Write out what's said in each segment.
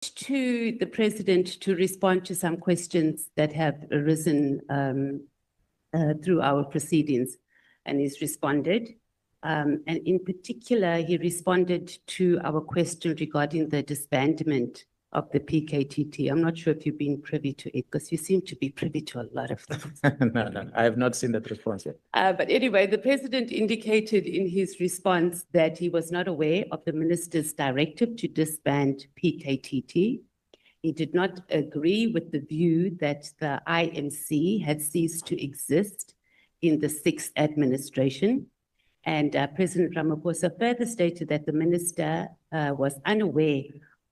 to the President to respond to some questions that have arisen through our proceedings, and he's responded. And in particular, he responded to our question regarding the disbandment of the PKTT. I'm not sure if you've been privy to it, because you seem to be privy to a lot of things. No, I have not seen that response yet. But anyway, the President indicated in his response that he was not aware of the Minister's directive to disband PKTT. He did not agree with the view that the IMC had ceased to exist in the sixth administration. And President Ramaphosa further stated that the Minister was unaware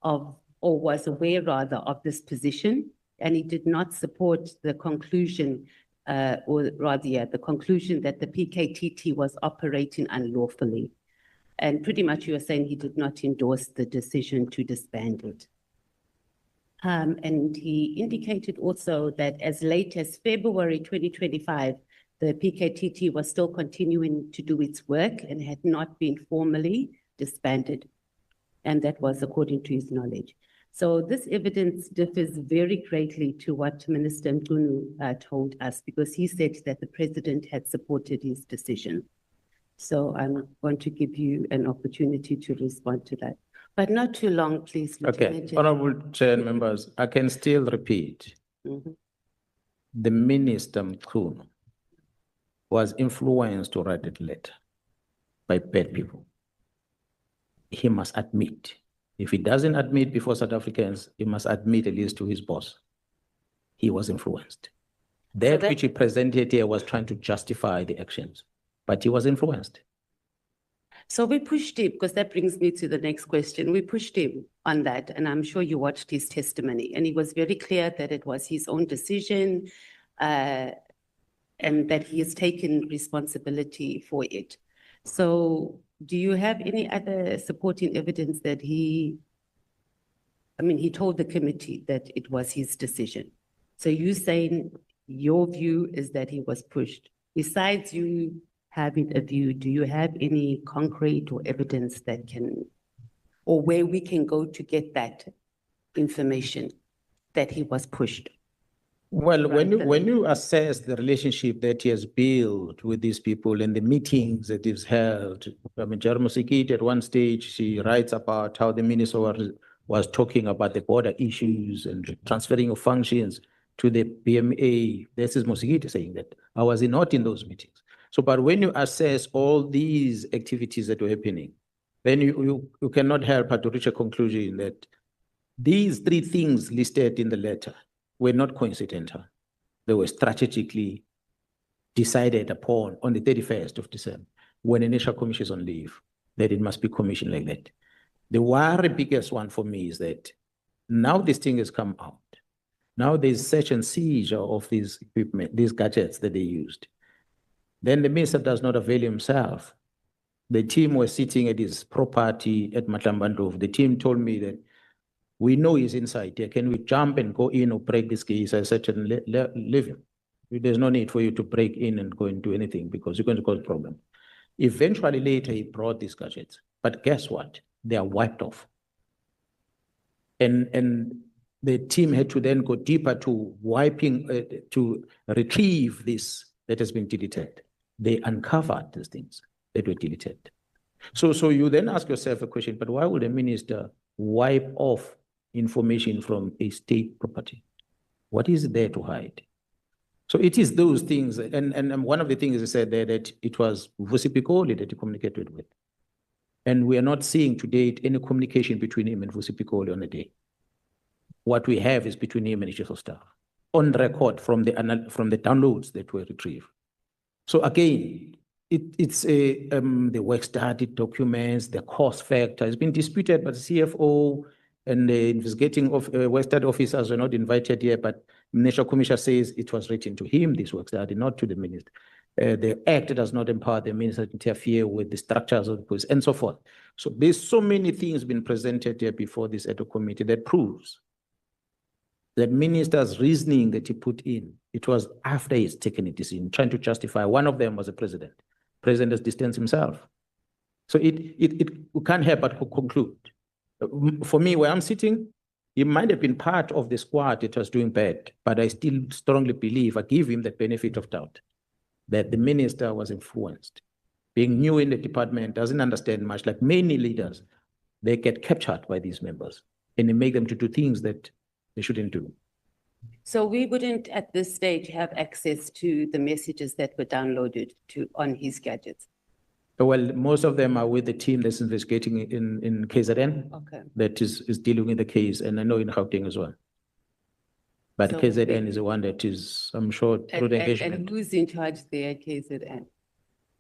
of, or was aware rather, of this position, and he did not support the conclusion, the conclusion that the PKTT was operating unlawfully. And pretty much you are saying he did not endorse the decision to disband it. And he indicated also that as late as February 2025, the PKTT was still continuing to do its work and had not been formally disbanded. And that was according to his knowledge. So this evidence differs very greatly to what Minister Mkhwanazi told us, because he said that the President had supported his decision. So I'm going to give you an opportunity to respond to that. But not too long, please. Okay, Honorable Chair and members, I can still repeat. The Minister Mkhwanazi was influenced to write that letter by bad people. He must admit. If he doesn't admit before South Africans, he must admit at least to his boss. He was influenced. That which he presented here was trying to justify the actions, but he was influenced. So we pushed him, because that brings me to the next question. We pushed him on that, and I'm sure you watched his testimony, and he was very clear that it was his own decision and that he has taken responsibility for it. So do you have any other supporting evidence that he told the committee that it was his decision? So you saying your view is that he was pushed. Besides you having a view, do you have any concrete or evidence that can, or where we can go to get that information that he was pushed? Well, when you assess the relationship that he has built with these people and the meetings that he's held, General Mkhwanazi at one stage, she writes about how the minister was talking about the border issues and transferring of functions to the PMA. This is Mkhwanazi saying that. I was not in those meetings. So, but when you assess all these activities that were happening, then you cannot help but to reach a conclusion that these three things listed in the letter were not coincidental. They were strategically decided upon on the 31st of December, when the National Commission is on leave, that it must be commissioned like that. The very biggest one for me is that now this thing has come out. Now there's search and seizure of these equipment, these gadgets that they used. Then the minister does not avail himself. The team was sitting at his property at Matlambandov. The team told me that we know he's inside here. Can we jump and go in or break this case? I said, leave him. There's no need for you to break in and go and do anything, because you're going to cause a problem. Eventually later, he brought these gadgets. But guess what? They are wiped off. And the team had to then go deeper to to retrieve this that has been deleted. They uncovered these things that were deleted. So you then ask yourself a question, but why would a minister wipe off information from a state property? What is there to hide? So it is those things, and one of the things he said there, that it was Vusi Pikoli that he communicated with. And we are not seeing to date any communication between him and Vusi Pikoli on the day. What we have is between him and the Chief of Staff, on record from the downloads that were retrieved. So again, it's the work study documents, the cost factor has been disputed, but the CFO and the investigating work study officers were not invited here, but National Commission says it was written to him, this work study, not to the minister. The Act does not empower the minister to interfere with the structures of the police and so forth. So there's so many things been presented here before this ad hoc committee that proves that minister's reasoning that he put in, it was after he's taken a decision, trying to justify. One of them was the president. President has distanced himself. So we can't help but conclude. For me, where I'm sitting, He might have been part of the squad that was doing bad, but I still strongly believe, I give him the benefit of doubt, that the minister was influenced. Being new in the department, doesn't understand much, like many leaders, they get captured by these members and they make them to do things that they shouldn't do. So we wouldn't at this stage have access to the messages that were downloaded on his gadgets? Well, most of them are with the team that's investigating in KZN. Okay. That is dealing with the case, and I know in Gauteng as well. But So KZN is the one that is, I'm sure, through the engagement. And who's in charge there at KZN?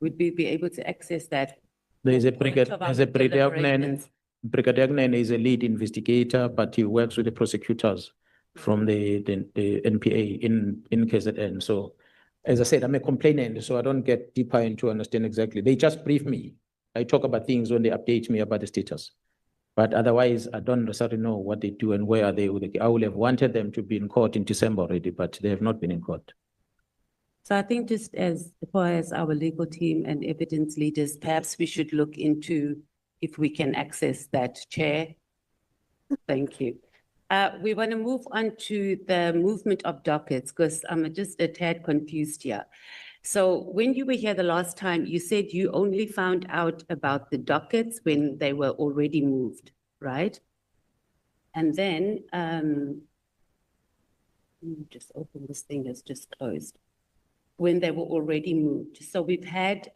Would we be able to access that? There is a Brigadier Nhlanhla is a lead investigator, but he works with the prosecutors from the NPA in KZN. So, as I said, I'm a complainant, so I don't get deeper into understand exactly. They just brief me. I talk about things when they update me about the status. But otherwise, I don't necessarily know what they do and where are they. I would have wanted them to be in court in December already, but they have not been in court. So I think just as far as our legal team and evidence leaders, perhaps we should look into if we can access that, Chair. Thank you. We want to move on to the movement of dockets because I'm just a tad confused here. So when you were here the last time, you said you only found out about the dockets when they were already moved, right? And then, let me just open this thing that's just closed. When they were already moved. So we've had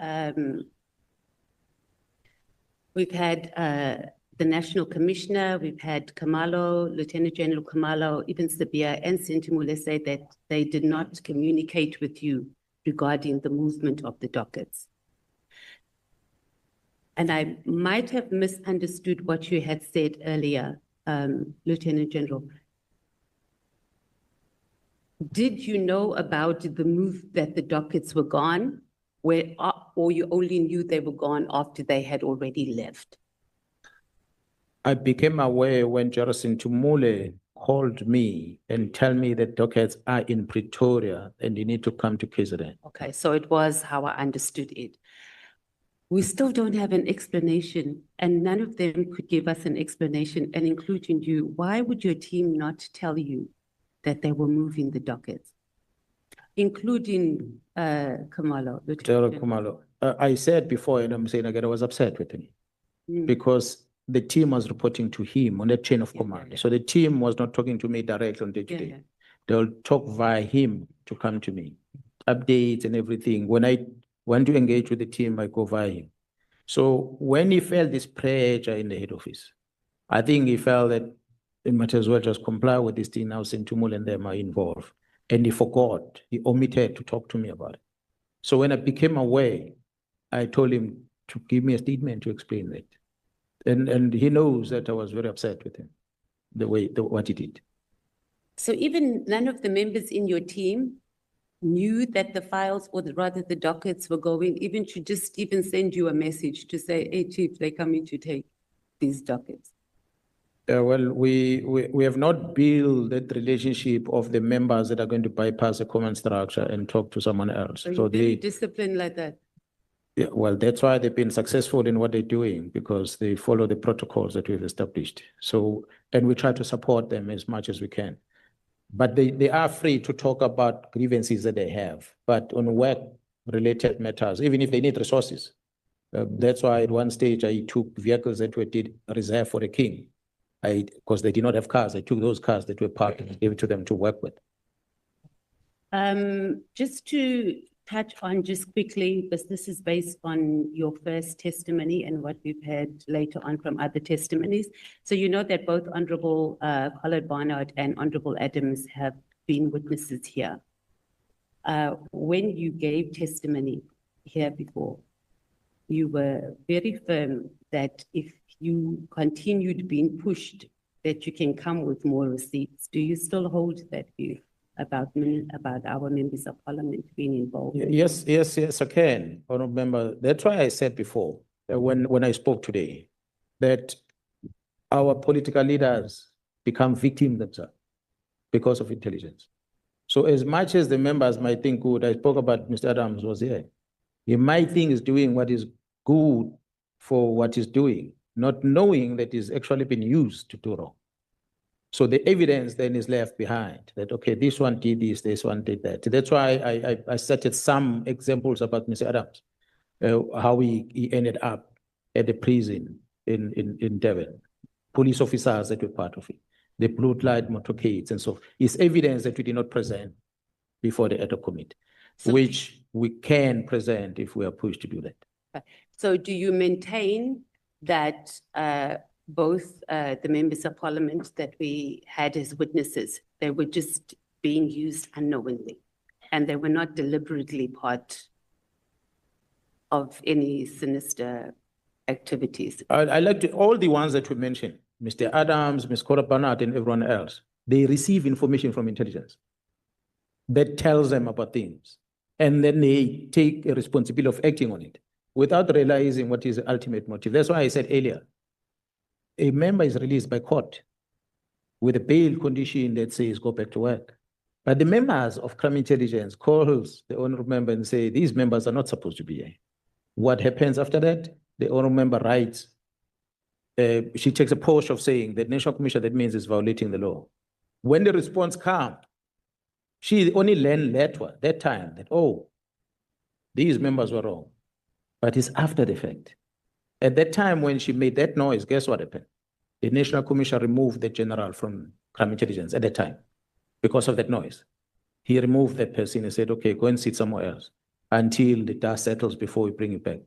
the National Commissioner, we've had Kamalo, Lieutenant General Kamalo, even Sabia and Sentimule say that they did not communicate with you regarding the movement of the dockets. And I might have misunderstood what you had said earlier, Lieutenant General. Did you know about the move that the dockets were gone, or you only knew they were gone after they had already left? I became aware when Jarossin Tumule called me and tell me that dockets are in Pretoria and you need to come to KZN. Okay, so it was how I understood it. We still don't have an explanation, and none of them could give us an explanation, and including you. Why would your team not tell you that they were moving the dockets, including Kamalo? General Kamalo. I said before, and I'm saying again, I was upset with him because the team was reporting to him on that chain of command. So the team was not talking to me directly on day-to-day. They'll talk via him to come to me, updates and everything. When I want to engage with the team, I go via him. So when he felt this pressure in the head office, I think he felt that it might as well just comply with this thing now, Sentumul and them are involved. And he forgot, he omitted to talk to me about it. So when I became aware, I told him to give me a statement to explain that. And he knows that I was very upset with him, what he did. So even none of the members in your team knew that the files, or rather the dockets were going, even to just even send you a message to say, hey, Chief, they're coming to take these dockets? Well, we have not built that relationship of the members that are going to bypass the command structure and talk to someone else. So they discipline like that? Yeah, well, that's why they've been successful in what they're doing, because they follow the protocols that we've established. So, and we try to support them as much as we can. But they are free to talk about grievances that they have, but on work-related matters, even if they need resources. That's why at one stage I took vehicles that were reserved for the king. Because they did not have cars, I took those cars that were parked and gave it to them to work with. Just to touch on just quickly, because this is based on your first testimony and what we've heard later on from other testimonies. So you know that both Honorable Collard Barnard and Honorable Adams have been witnesses here. When you gave testimony here before, you were very firm that if you continued being pushed, that you can come with more receipts. Do you still hold that view about our members of parliament being involved? Yes, I can, Honourable Member. That's why I said before, when I spoke today, that our political leaders become victims themselves because of intelligence. So as much as the members might think good, I spoke about Mr. Adams was here. He might think he's doing what is good for what he's doing, not knowing that he's actually been used to do wrong. So the evidence then is left behind that, okay, this one did this one did that. That's why I cited some examples about Mr. Adams, how he ended up at the prison in Devon, police officers that were part of it, the blue light motorcades and so. It's evidence that we did not present before the ad hoc committee, which we can present if we are pushed to do that. So do you maintain that both the members of parliament that we had as witnesses, they were just being used unknowingly and they were not deliberately part of any sinister activities? I like to, all the ones that we mentioned, Mr. Adams, Ms. Cora Barnett, and everyone else, they receive information from intelligence that tells them about things. And then they take a responsibility of acting on it without realizing what is the ultimate motive. That's why I said earlier, a member is released by court with a bail condition that says go back to work. But the members of crime intelligence calls the honorable member and say, these members are not supposed to be here. What happens after that? The honorable member writes, she takes a pause of saying that National Commission, that means is violating the law. When the response comes, she only learned later, that time, that, oh, these members were wrong. But it's after the fact. At that time, when she made that noise, guess what happened? The National Commission removed the general from crime intelligence at that time because of that noise. He removed that person and said, okay, go and sit somewhere else until the dust settles before we bring it back.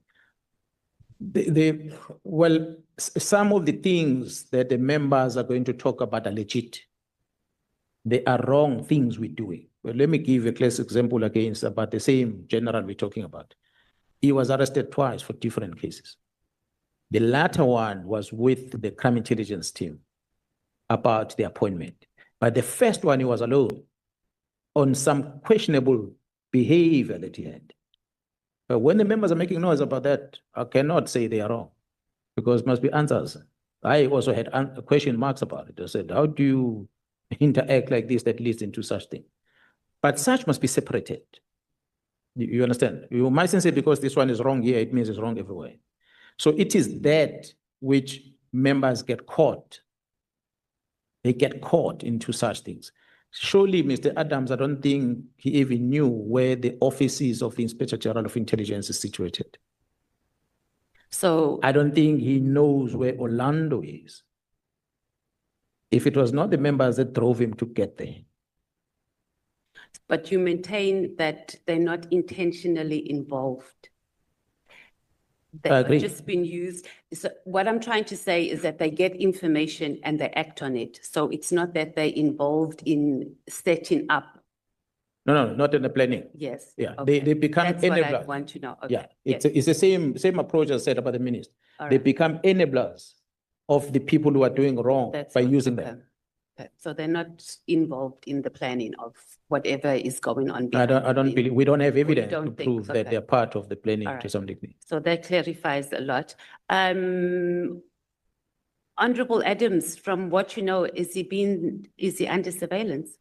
Well, some of the things that the members are going to talk about are legit. They are wrong things we're doing. Well, let me give a classic example against about the same general we're talking about. He was arrested twice for different cases. The latter one was with the crime intelligence team about the appointment. But the first one, he was alone on some questionable behavior that he had. But when the members are making noise about that, I cannot say they are wrong because it must be answers. I also had question marks about it. I said, how do you interact like this that leads into such thing? But such must be separated. You understand? You mustn't say because this one is wrong here, it means it's wrong everywhere. So it is that which members get caught. They get caught into such things. Surely, Mr. Adams, I don't think he even knew where the offices of the Inspector General of Intelligence is situated. So I don't think he knows where Orlando is. If it was not the members that drove him to get there. but you maintain that they're not intentionally involved. They've just been used. So what I'm trying to say is that they get information and they act on it. So it's not that they're involved in setting up. No, not in the planning. Yes. Yeah, Okay. they become That's what I enablers. want to know. Okay. Yeah, it's the same approach as said about the minister. All They right. become enablers of the people who are doing wrong That's by good. using Okay. them. Okay. So they're not involved in the planning of whatever is going on. I don't behind the believe, we don't have evidence to don't think, prove that okay. they're part of the planning All to right. some degree. So that clarifies a lot. Honorable Adams, from what you know, is he under surveillance?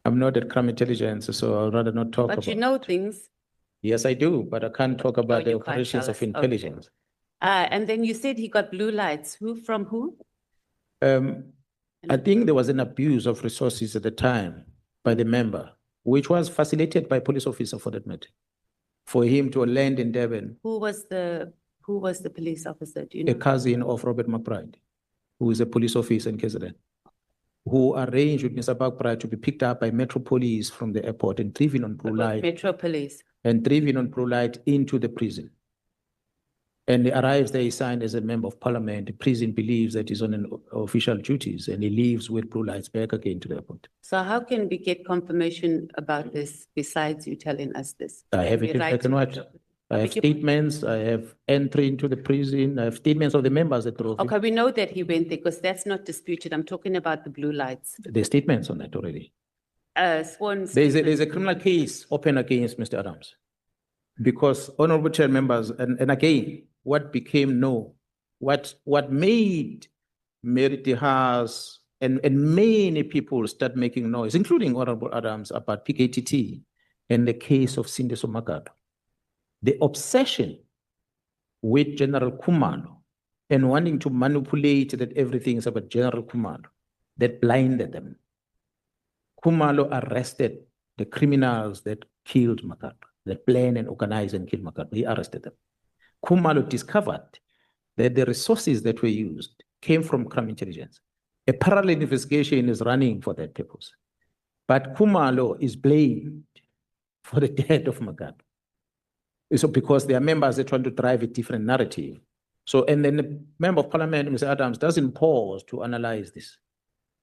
I'm not at crime intelligence, so I'd rather not talk about. But you know things. Yes, I do, but I can't talk about the you can't operations tell of us. intelligence. And then you said he got blue lights. Who from who? I think there was an abuse of resources at the time by the member, which was facilitated by a police officer for that matter, for him to land in Devon. Who was the police officer? Do you know? A cousin of Robert McBride, who is a police officer in KZN, who arranged with Mr. McBride to be picked up by Metro Police from the airport and driven on blue light. Metro Police. And driven on blue light into the prison. And he arrives there, he signed as a member of parliament. The prison believes that he's on an official duties and he leaves with blue lights back again to the airport. So how can we get confirmation about this besides you telling us this? I have it in black and white. I have statements, I have entry into the prison, I have statements of the members that drove him. Okay, we know that he went there because that's not disputed. I'm talking about the blue lights. There's statements on that already. Sworn There's statements. a criminal case open against Mr. Adams. Because honorable chair members, and again, what became known, what made Merity House and many people start making noise, including Honorable Adams, about PKTT and the case of Sindiso Magado. The obsession with General Kumalo and wanting to manipulate that everything is about General Kumalo that blinded them. Khumalo arrested the criminals that killed Makata, that planned and organized and killed Makata. He arrested them. Khumalo discovered that the resources that were used came from crime intelligence. A parallel investigation is running for that purpose. But Khumalo is blamed for the death of Makata. So because their members are trying to drive a different narrative. So, and then the member of parliament, Mr. Adams, doesn't pause to analyze this.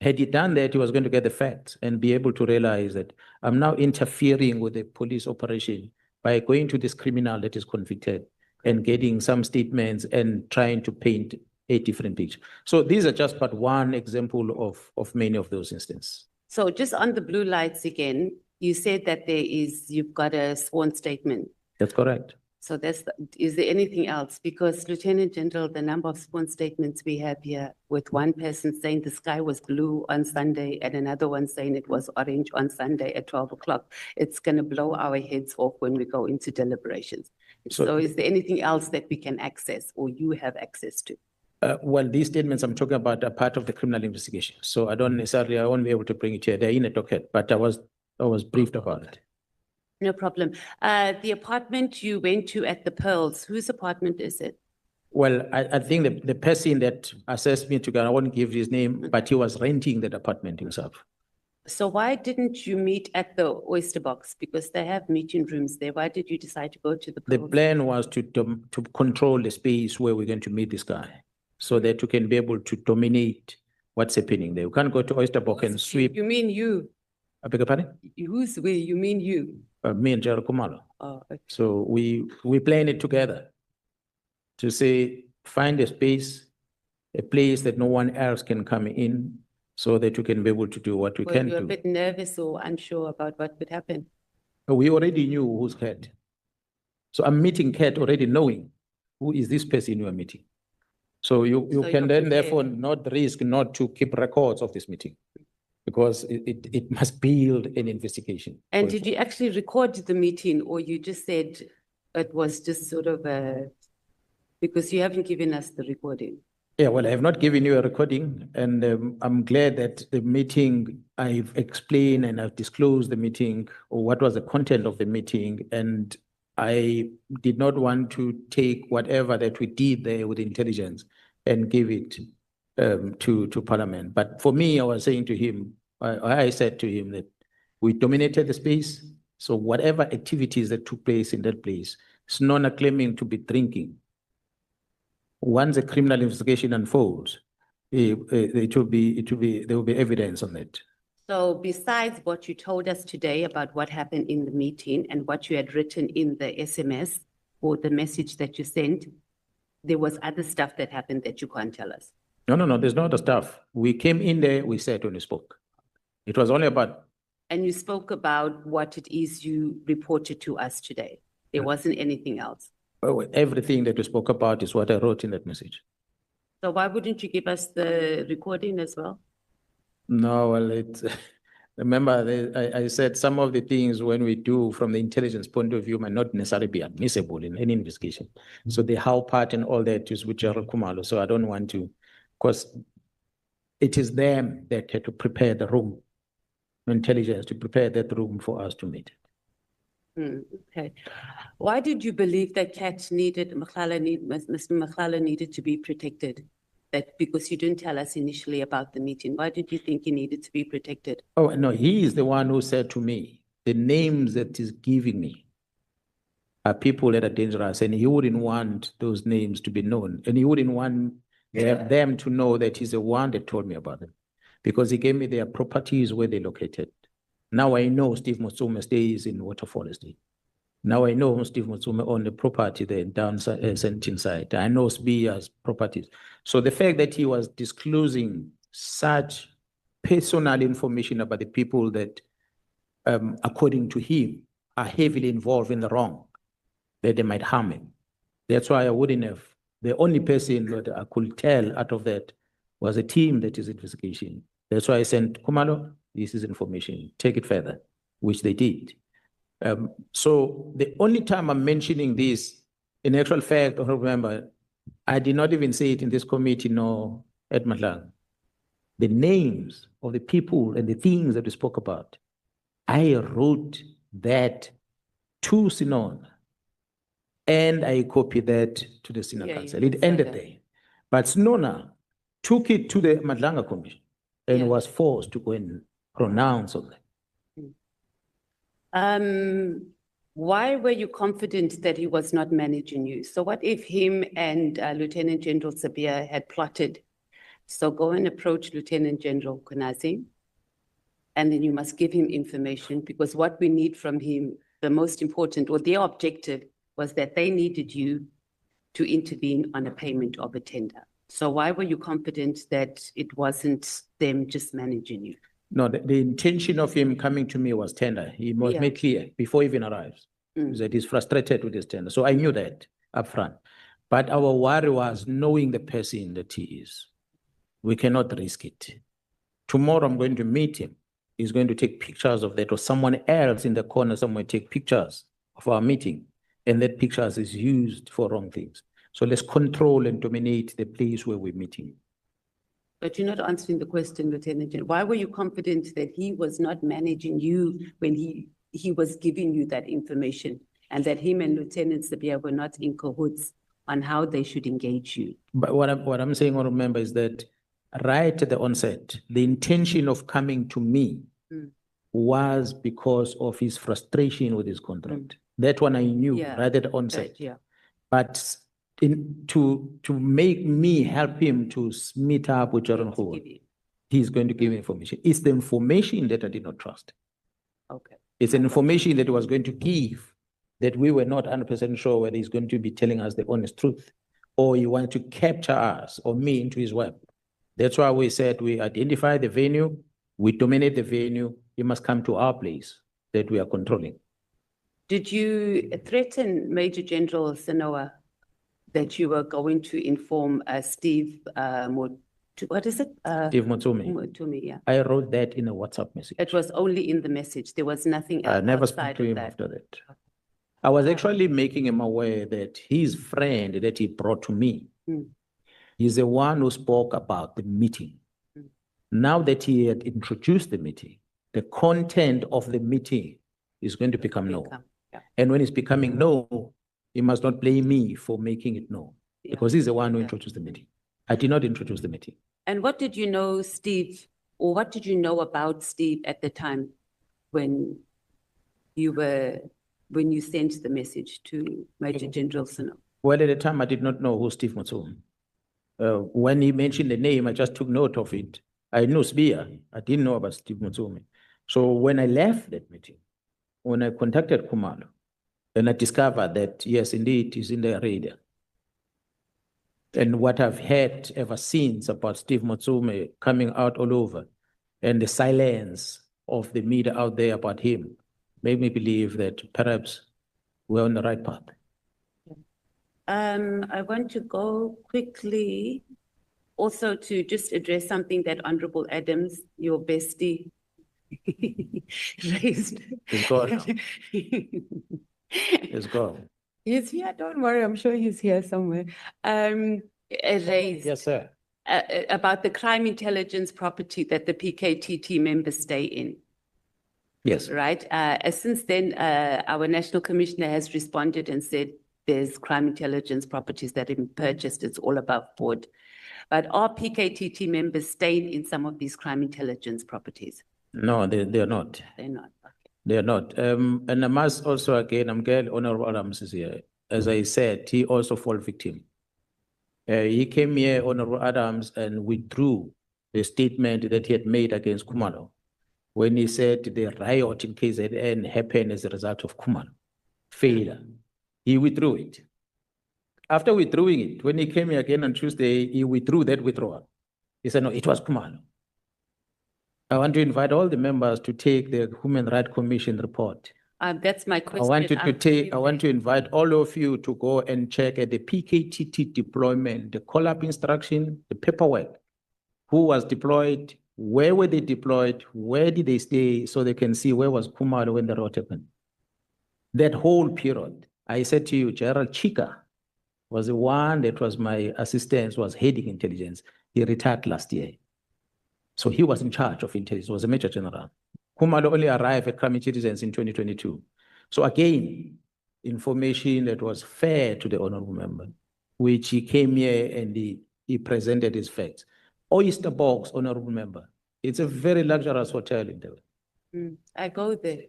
Had he done that, he was going to get the facts and be able to realize that I'm now interfering with the police operation by going to this criminal that is convicted and getting some statements and trying to paint a different picture. So these are just but one example of many of those instances. So just on the blue lights again, you said that you've got a sworn statement. That's correct. So is there anything else? Because Lieutenant General, the number of sworn statements we have here with one person saying the sky was blue on Sunday and another one saying it was orange on Sunday at 12 o'clock, it's going to blow our heads off when we go into deliberations. So is there anything else that we can access or you have access to? Well, these statements I'm talking about are part of the criminal investigation. So I won't be able to bring it here. They're in a docket, but I was briefed about it. No problem. The apartment you went to at the Pearls, whose apartment is it? Well, I think the person that assessed me together, I won't give his name, but he was renting that apartment himself. So why didn't you meet at the Oyster Box? Because they have meeting rooms there. Why did you decide to go to the Pearls? The plan was to control the space where we're going to meet this guy so that you can be able to dominate what's happening there. You can't go to Oyster Box and sweep. You mean you? I beg your pardon? Who's we? You mean you? Me and General Khumalo. Oh, okay. So we plan it together to say, find a space, a place that no one else can come in so that you can be able to do what we can do. You're a bit nervous or unsure about what would happen. We already knew who's Kat. So I'm meeting Kat already knowing who is this person you are meeting. So you can then therefore not risk not to keep records of this meeting, because it must build an investigation. And did you actually record the meeting, or you just said it was just sort of because you haven't given us the recording? Yeah, well, I have not given you a recording, and I'm glad that the meeting, I've explained and I've disclosed the meeting or what was the content of the meeting, and I did not want to take whatever that we did there with intelligence and give it to Parliament. But for me, I was saying to him, I said to him that we dominated the space. So whatever activities that took place in that place, it's not claiming to be drinking. Once a criminal investigation unfolds, there will be evidence on that. So besides what you told us today about what happened in the meeting and what you had written in the SMS or the message that you sent, there was other stuff that happened that you can't tell us? No, there's no other stuff. We came in there, we sat and we spoke. It was only about... And you spoke about what it is you reported to us today. There wasn't anything else. Everything that we spoke about is what I wrote in that message. So why wouldn't you give us the recording as well? No, well, remember, I said some of the things when we do from the intelligence point of view might not necessarily be admissible in any investigation. So the how part and all that is with General Khumalo. So I don't want to, because it is them that had to prepare the room, intelligence to prepare that room for us to meet. Okay. Why did you believe that Mr. Nhlanhla needed to be protected? That because you didn't tell us initially about the meeting, why did you think he needed to be protected? Oh, no, he is the one who said to me, the names that he's giving me are people that are dangerous, and he wouldn't want those names to be known, and he wouldn't want them to know that he's the one that told me about them, because he gave me their properties where they're located. Now I know Steve Motsume stays in Waterfall Estate. Now I know Steve Motsume owned the property there down Sentin side. I know Spia's properties. So the fact that he was disclosing such personal information about the people that, according to him, are heavily involved in the wrong, that they might harm him. That's why I wouldn't have. The only person that I could tell out of that was a team that is investigation. That's why I sent Khumalo, this is information, take it further, which they did. So the only time I'm mentioning this, in actual fact, remember, I did not even say it in this committee, nor at Nhlanhla. the names of the people and the things that we spoke about. I wrote that to Sinona, and I copied that to the Senior Yeah, Council. you It did say ended that. there. But Sinona took it to the Madlanga Commission and Yeah. was forced to go and pronounce on that. Why were you confident that he was not managing you? So what if him and Lieutenant General Sabia had plotted? So go and approach Lieutenant General Mkhwanazi, and then you must give him information, because what we need from him, the most important, or their objective, was that they needed you to intervene on a payment of a tender. So why were you confident that it wasn't them just managing you? No, the intention of him coming to me was tender. He was Yeah. made clear before he even arrives that he's frustrated with his tender. So I knew that up front. But our worry was knowing the person that he is. We cannot risk it. Tomorrow I'm going to meet him. He's going to take pictures of that, or someone else in the corner somewhere take pictures of our meeting, and that pictures is used for wrong things. So let's control and dominate the place where we're meeting. But you're not answering the question, Lieutenant General. Why were you confident that he was not managing you when he was giving you that information, and that him and Lieutenant Sabia were not in cahoots on how they should engage you? But what I'm saying, honorable member, is that right at the onset, the intention of coming to me was because of his frustration with his contract. That one I knew right at the onset. Right, yeah. But to make me help him to meet up with General Nhlanhla, he's going to give information. It's the information that I did not trust. Okay. It's an information that he was going to give that we were not 100% sure whether he's going to be telling us the honest truth, or he wanted to capture us or me into his web. That's why we said we identify the venue, we dominate the venue, he must come to our place that we are controlling. Did you threaten Major General Sanoa that you were going to inform Steve, what is it? Steve Motumi. Motumi, yeah. I wrote that in a WhatsApp message. It was only in the message. There was nothing else I never spoke outside to of him that. after that. I was actually making him aware that his friend that he brought to me, he's the one who spoke about the meeting. Now that he had introduced the meeting, the content of the meeting is going to become known. Yeah. And when it's becoming known, he must not blame me for making it known, because he's the one who introduced the meeting. I did not introduce the meeting. And what did you know, Steve, or what did you know about Steve at the time when you sent the message to Major General Sanoa? Well, at the time, I did not know who Steve Motumi. When he mentioned the name, I just took note of it. I knew Sbia. I didn't know about Steve Motumi. So when I left that meeting, when I contacted Khumalo, then I discovered that, yes, indeed, he's in the radar. And what I've heard ever since about Steve Motumi coming out all over, and the silence of the media out there about him, made me believe that perhaps we're on the right path. I want to go quickly also to just address something that Honorable Adams, your bestie, raised. He's gone. He's gone. He's here, don't worry, I'm sure he's here somewhere. Raised. Yes, sir. About the crime intelligence property that the PKTT members stay in. Yes. Right. Since then, our National Commissioner has responded and said there's crime intelligence properties that have been purchased. It's all above board. But are PKTT members staying in some of these crime intelligence properties? No, they're not. They're not. Okay. They're not. And I must also, again, I'm glad Honorable Adams is here. As I said, he also fall victim. He came here, Honorable Adams, and withdrew the statement that he had made against Khumalo when he said the riot in KZN happened as a result of Khumalo failure. He withdrew it. After withdrawing it, when he came here again on Tuesday, he withdrew that withdrawal. He said, no, it was Khumalo. I want to invite all the members to take the Human Rights Commission report. That's my question. I want to invite all of you to go and check at the PKTT deployment, the call-up instruction, the paperwork, who was deployed, where were they deployed, where did they stay, so they can see where was Khumalo when the riot happened. That whole period, I said to you, General Chika was the one that was my assistant, was heading intelligence. He retired last year. So he was in charge of intelligence, was a major general. Khumalo only arrived at Crime Intelligence in 2022. So again, information that was fair to the honorable member, which he came here and he presented his facts. Oyster Box, honorable member, it's a very luxurious hotel in Durban. I go there.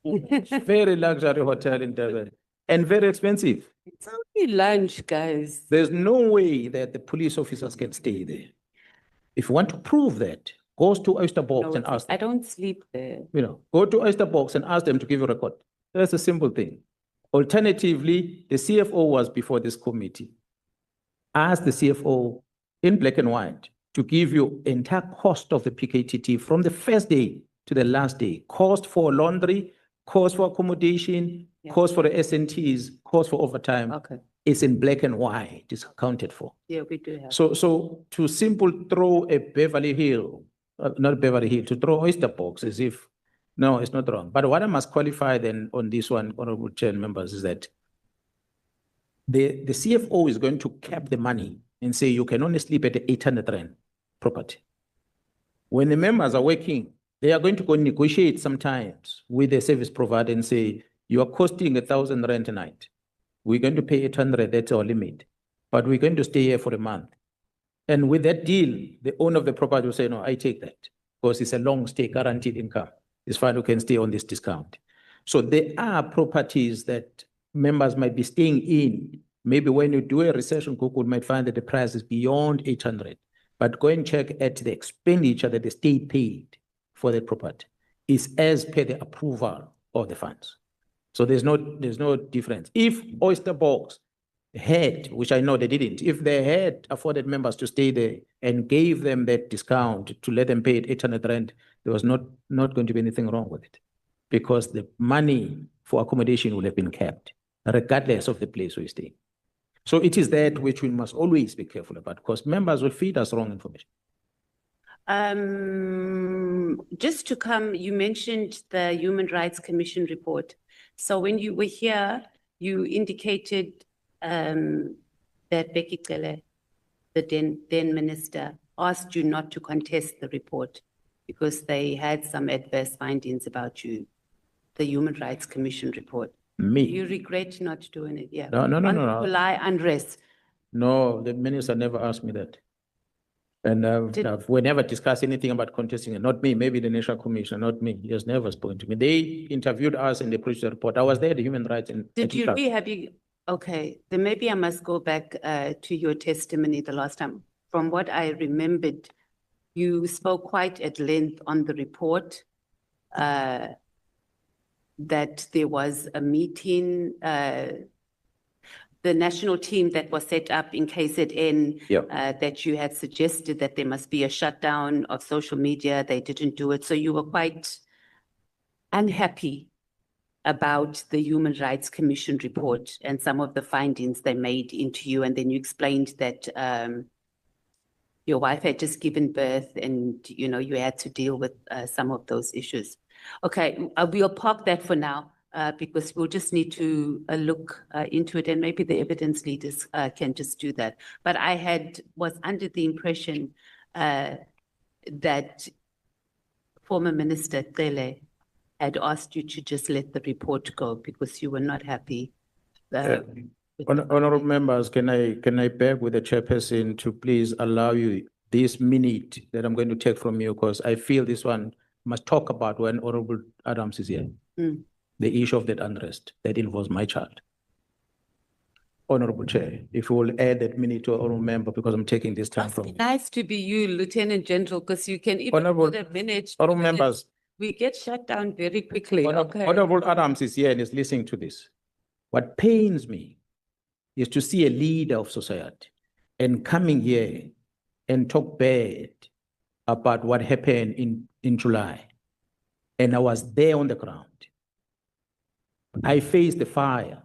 Very luxury hotel in Durban and very expensive. It's only lunch, guys. There's no way that the police officers can stay there. If you want to prove that, go to Oyster Box and ask them. I don't sleep there. Go to Oyster Box and ask them to give you a record. That's a simple thing. Alternatively, the CFO was before this committee. Ask the CFO in black and white to give you entire cost of the PKTT from the first day to the last day. Cost for laundry, cost for accommodation, cost for the SNTs, cost for overtime. Okay. It's in black and white. It's accounted for. Yeah, we do have. So to simple throw a Beverly Hill, not Beverly Hill, to throw Oyster Box as if, no, it's not wrong. But what I must qualify then on this one, honorable chair members, is that the CFO is going to cap the money and say you can only sleep at the 800 rand property. When the members are working, they are going to go negotiate sometimes with the service provider and say, you are costing 1,000 rand a night. We're going to pay 800, that's our limit. But we're going to stay here for a month. And with that deal, the owner of the property will say, no, I take that because it's a long stay, guaranteed income. It's fine, we can stay on this discount. So there are properties that members might be staying in. Maybe when you do a research on Google, you might find that the price is beyond 800. But go and check at the expenditure that the state paid for the property is as per the approval of the funds. So there's no difference. If Oyster Box had, which I know they didn't, if they had afforded members to stay there and gave them that discount to let them pay it 800 rand, there was not going to be anything wrong with it because the money for accommodation would have been kept regardless of the place we stay. So it is that which we must always be careful about because members will feed us wrong information. Just to come, you mentioned the Human Rights Commission report. So when you were here, you indicated that Becky Cele, the then minister, asked you not to contest the report because they had some adverse findings about you, the Human Rights Commission report. Me? You regret not doing it, yeah. No. July unrest. No, the minister never asked me that. And we never discussed anything about contesting it. Not me, maybe the National Commission, not me. He has never spoken to me. They interviewed us and they produced the report. I was there, the human rights. Okay, then maybe I must go back to your testimony the last time. From what I remembered, you spoke quite at length on the report, that there was a meeting, the national team that was set up in KZN, that you had suggested that there must be a shutdown of social media. They didn't do it. So you were quite unhappy about the Human Rights Commission report and some of the findings they made into you. And then you explained that your wife had just given birth and, you had to deal with some of those issues. Okay, we'll park that for now. Because we'll just need to look into it and maybe the evidence leaders can just do that. But I was under the impression that former Minister Cele had asked you to just let the report go because you were not happy. Honorable members, can I beg with the chairperson to please allow you this minute that I'm going to take from you because I feel this one must talk about when Honorable Adams is here. The issue of that unrest that involves my child. Honorable Chair, if you will add that minute to honorable member because I'm taking this time from you. Nice to be you, Lieutenant General, because you can even put a minute. Honorable members. We get shut down very quickly. Honorable Adams is here and is listening to this. What pains me is to see a leader of society and coming here and talk bad about what happened in July. And I was there on the ground. I faced the fire.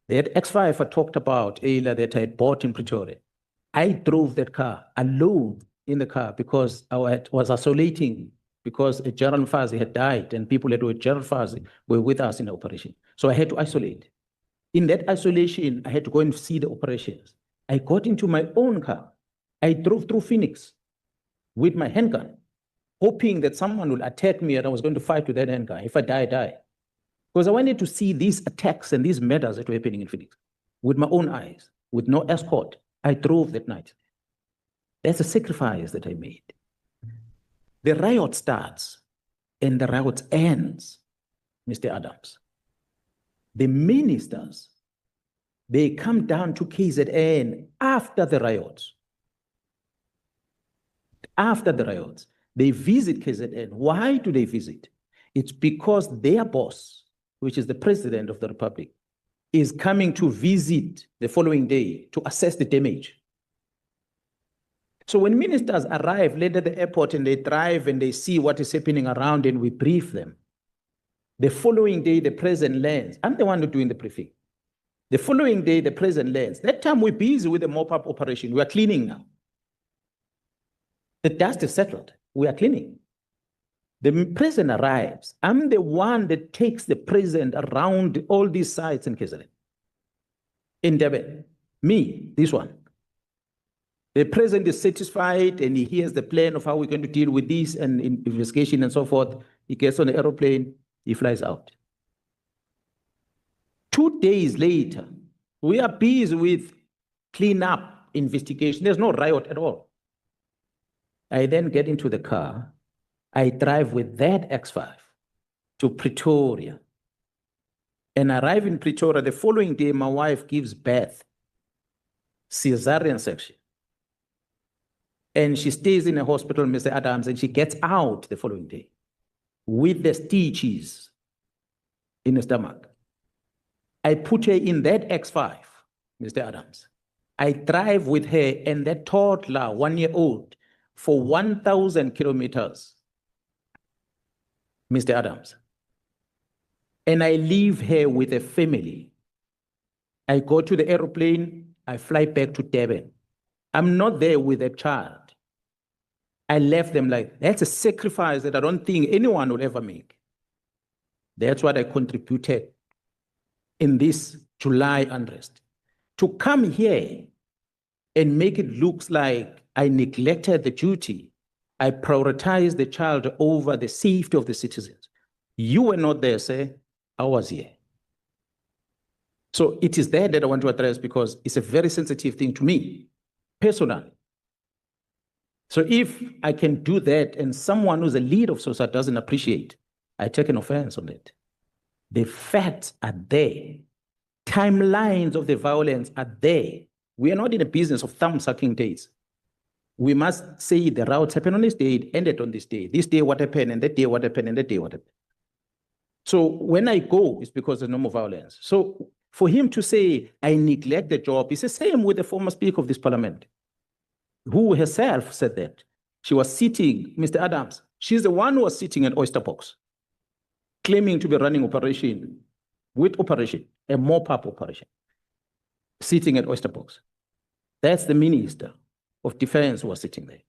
That X5 I talked about earlier that I had bought in Pretoria. I drove that car alone in the car because I was isolating because General Mkhwanazi had died and people that were General Mkhwanazi were with us in the operation. So I had to isolate. In that isolation, I had to go and see the operations. I got into my own car. I drove through Phoenix with my handgun hoping that someone will attack me and I was going to fight with that end guy. If I die, I die. Because I wanted to see these attacks and these murders that were happening in Phoenix with my own eyes, with no escort. I drove that night. That's a sacrifice that I made. The riot starts and the riot ends, Mr. Adams. The ministers, they come down to KZN after the riots. After the riots, they visit KZN. Why do they visit? It's because their boss, which is the president of the republic, is coming to visit the following day to assess the damage. So when ministers arrive late at the airport and they drive and they see what is happening around and we brief them, the following day the president lands. I'm the one who's doing the briefing. The following day the president lands. That time we're busy with the mop-up operation. We are cleaning now. The dust is settled. We are cleaning. The president arrives. I'm the one that takes the president around all these sites in KZN. In Durban. Me, this one. The president is satisfied and he hears the plan of how we're going to deal with this and investigation and so forth. He gets on the aeroplane, he flies out. 2 days later, we are busy with cleanup investigation. There's no riot at all. I then get into the car. I drive with that X5 to Pretoria. And arrive in Pretoria, the following day, my wife gives birth, cesarean section. And she stays in a hospital, Mr. Adams, and she gets out the following day with the stitches in the stomach. I put her in that X5, Mr. Adams. I drive with her and that toddler, 1-year-old, for 1,000 kilometers, Mr. Adams. And I leave her with a family. I go to the airplane, I fly back to Durban. I'm not there with a child. I left them like, that's a sacrifice that I don't think anyone will ever make. That's what I contributed in this July unrest. To come here and make it look like I neglected the duty, I prioritized the child over the safety of the citizens. You were not there, sir. I was here. So it is that I want to address because it's a very sensitive thing to me, personally. So if I can do that and someone who's a leader of society doesn't appreciate, I take an offense on it. The facts are there. Timelines of the violence are there. We are not in a business of thumb-sucking dates. We must say the riots happened on this day, it ended on this day. This day what happened, and that day what happened, and that day what happened. So when I go, it's because there's no more violence. So for him to say, I neglect the job, it's the same with the former Speaker of this Parliament, who herself said that. She was sitting, Mr. Adams, she's the one who was sitting at Oyster Box, claiming to be running operation, a mop-up operation, sitting at Oyster Box. That's the Minister of Defense who was sitting there.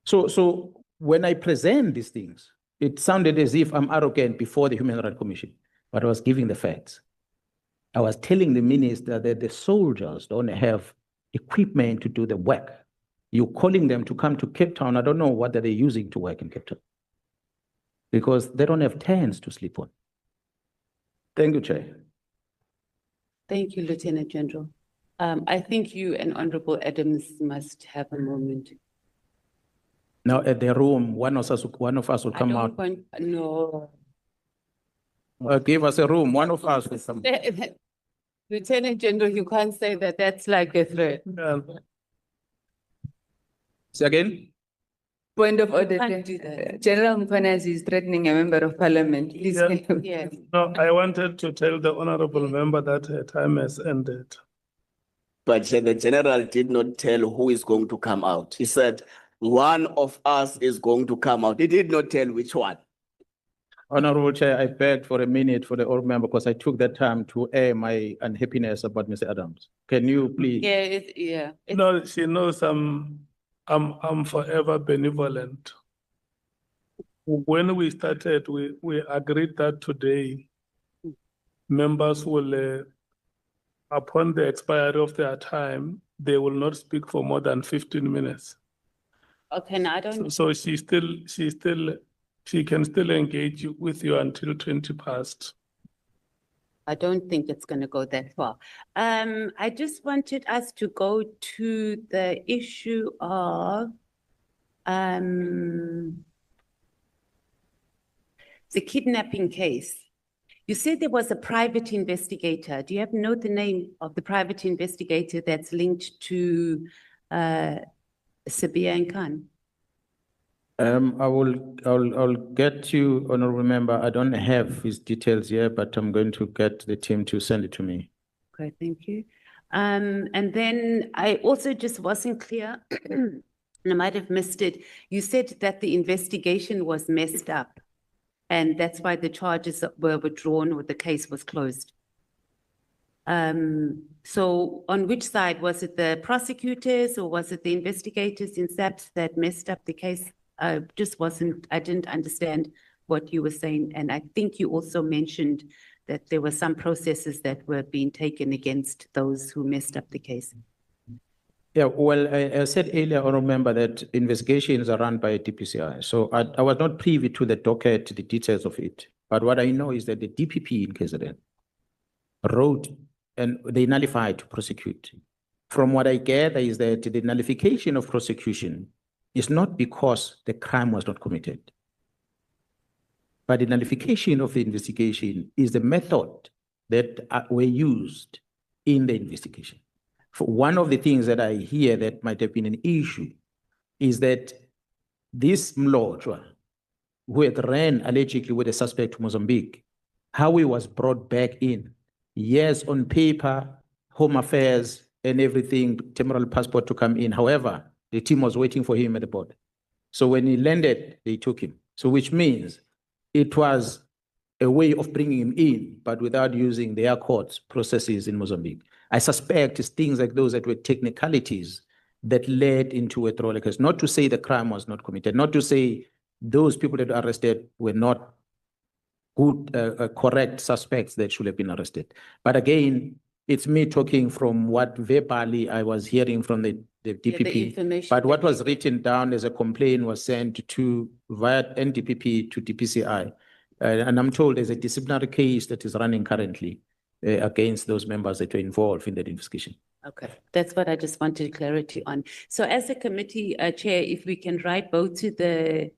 So when I present these things, it sounded as if I'm arrogant before the Human Rights Commission, but I was giving the facts. I was telling the minister that the soldiers don't have equipment to do the work. You're calling them to come to Cape Town. I don't know what they're using to work in Cape Town because they don't have tents to sleep on. Thank you, Chair. Thank you, Lieutenant General. I think you and Honorable Adams must have a moment. Now at the room, one of us will come out. No. Give us a room. One of us will come. Lieutenant General, you can't say that. That's like a threat. Say again? Point of order. Can't do that. General Mkhwanazi is threatening a member of parliament. Please. Yeah. Yes. No, I wanted to tell the honorable member that her time has ended. But the general did not tell who is going to come out. He said, one of us is going to come out. He did not tell which one. Honorable Chair, I begged for a minute for the old member because I took that time to air my unhappiness about Mr. Adams. Can you please? Yeah, No, she knows I'm forever benevolent. When we started, we agreed that today members will, upon the expiry of their time, they will not speak for more than 15 minutes. Okay, now I don't, So she can still engage with you until 20 past. I don't think it's going to go that far. I just wanted us to go to the issue of the kidnapping case. You said there was a private investigator. Do you have know the name of the private investigator that's linked to Sabia and Khan? I'll get you, honorable member. I don't have his details here, but I'm going to get the team to send it to me. Okay, thank you. And then I also just wasn't clear, and I might have missed it. You said that the investigation was messed up, and that's why the charges were withdrawn or the case was closed. So on which side? Was it the prosecutors or was it the investigators in SAPS that messed up the case? I didn't understand what you were saying. And I think you also mentioned that there were some processes that were being taken against those who messed up the case. Yeah, well, I said earlier, honorable member, that investigations are run by DPCI. So I was not privy to the docket, the details of it. But what I know is that the DPP in KZN wrote and they nullified to prosecute. From what I gather is that the nullification of prosecution is not because the crime was not committed, but the nullification of the investigation is the method that were used in the investigation. For one of the things that I hear that might have been an issue is that this Mlotshwa, who had ran allegedly with a suspect to Mozambique, how he was brought back in. Yes, on paper, Home Affairs and everything, temporary passport to come in. However, the team was waiting for him at the border. So when he landed, they took him. So which means it was a way of bringing him in, but without using their courts processes in Mozambique. I suspect it's things like those that were technicalities that led into a withdrawal case. Not to say the crime was not committed, not to say those people that were arrested were not good, correct suspects that should have been arrested. But again, it's me talking from what verbally I was hearing from the DPP. information But what that was written down as a complaint was sent to via NDPP to DPCI. And I'm told there's a disciplinary case that is running currently against those members that were involved in that investigation. Okay, that's what I just wanted clarity on. So as a committee chair, if we can write both to the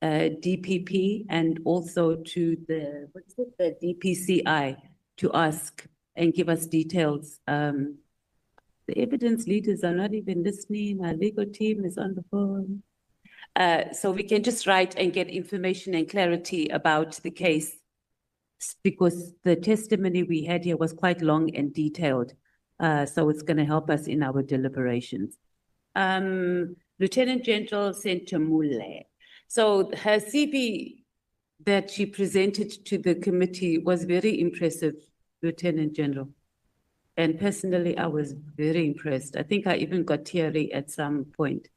DPP and also to the, the DPCI to ask and give us details. The evidence leaders are not even listening. Our legal team is on the phone. So we can just write and get information and clarity about the case, because the testimony we had here was quite long and detailed. So it's going to help us in our deliberations. Lieutenant General Sentamule. So her CV that she presented to the committee was very impressive, Lieutenant General. And personally, I was very impressed. I think I even got teary at some point.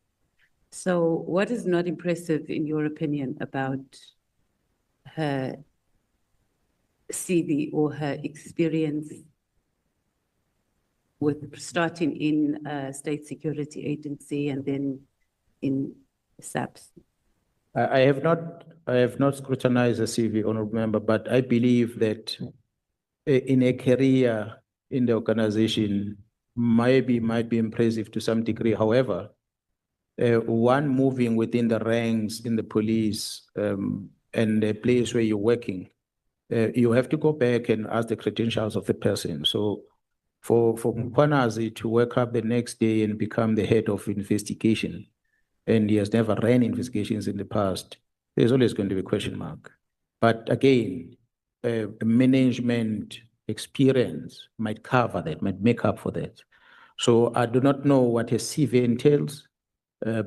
So what is not impressive, in your opinion, about her CV or her experience with starting in State Security Agency and then in SAPS? I have not scrutinized the CV, honorable member, but I believe that in a career in the organization might be impressive to some degree. However, one moving within the ranks in the police and the place where you're working, you have to go back and ask the credentials of the person. So for Mkhwanazi to wake up the next day and become the head of investigation, and he has never ran investigations in the past, there's always going to be a question mark. But again, management experience might cover that, might make up for that. So I do not know what her CV entails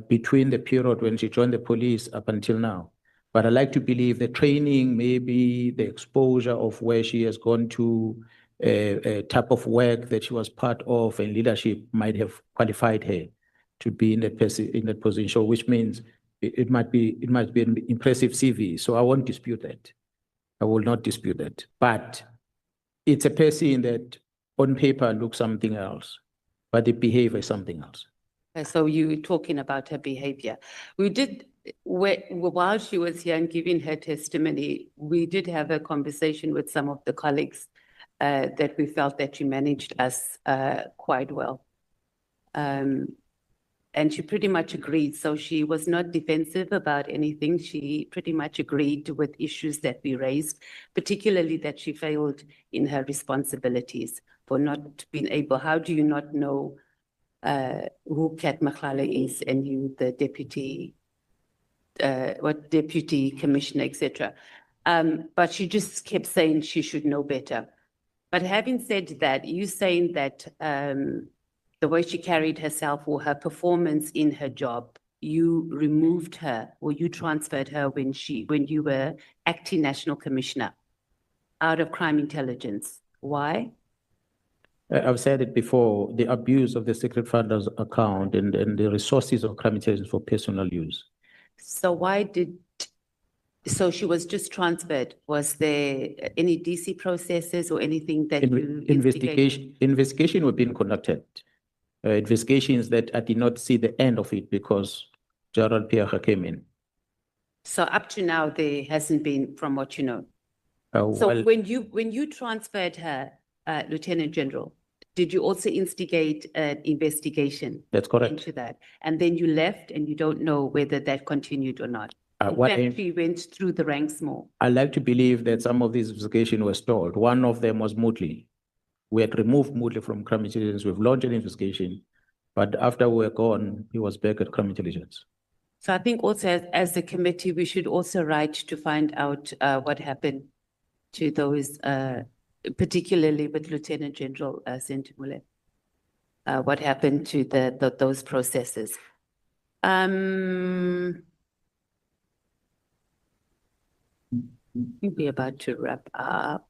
between the period when she joined the police up until now. But I like to believe the training, maybe the exposure of where she has gone to, a type of work that she was part of and leadership might have qualified her to be in that position, which means it might be an impressive CV. So I won't dispute that. I will not dispute that. But it's a person that on paper looks something else, but the behavior is something else. So you were talking about her behavior. We did, while she was here and giving her testimony, we did have a conversation with some of the colleagues that we felt that she managed us quite well. And she pretty much agreed. So she was not defensive about anything. She pretty much agreed with issues that we raised, particularly that she failed in her responsibilities for not being able. How do you not know who Kat Mkhwanazi is and you, the deputy, deputy commissioner, etc. But she just kept saying she should know better. But having said that, you saying that the way she carried herself or her performance in her job, you removed her or you transferred her when you were acting national commissioner out of crime intelligence. Why? I've said it before, the abuse of the secret funders account and the resources of crime intelligence for personal use. So so she was just transferred. Was there any DC processes or anything that you investigated? Investigation were being conducted. Investigations that I did not see the end of it because General Nhlanhla came in. So up to now, there hasn't been, from what you know. So Well, when you transferred her, Lieutenant General, did you also instigate an investigation? That's correct. Into that, and then you left, and you don't know whether that continued or not. In fact, she went through the ranks more. I like to believe that some of these investigations were stalled. One of them was Motley. We had removed Motley from crime intelligence. We've launched an investigation, but after we were gone, he was back at crime intelligence. So I think also as a committee, we should also write to find out what happened to those, particularly with Lieutenant General Sentimule. What happened to those processes? We'll be about to wrap up.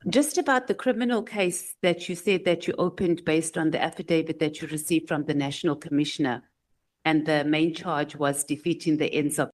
Just about the criminal case that you said that you opened based on the affidavit that you received from the National Commissioner, and the main charge was defeating the ends of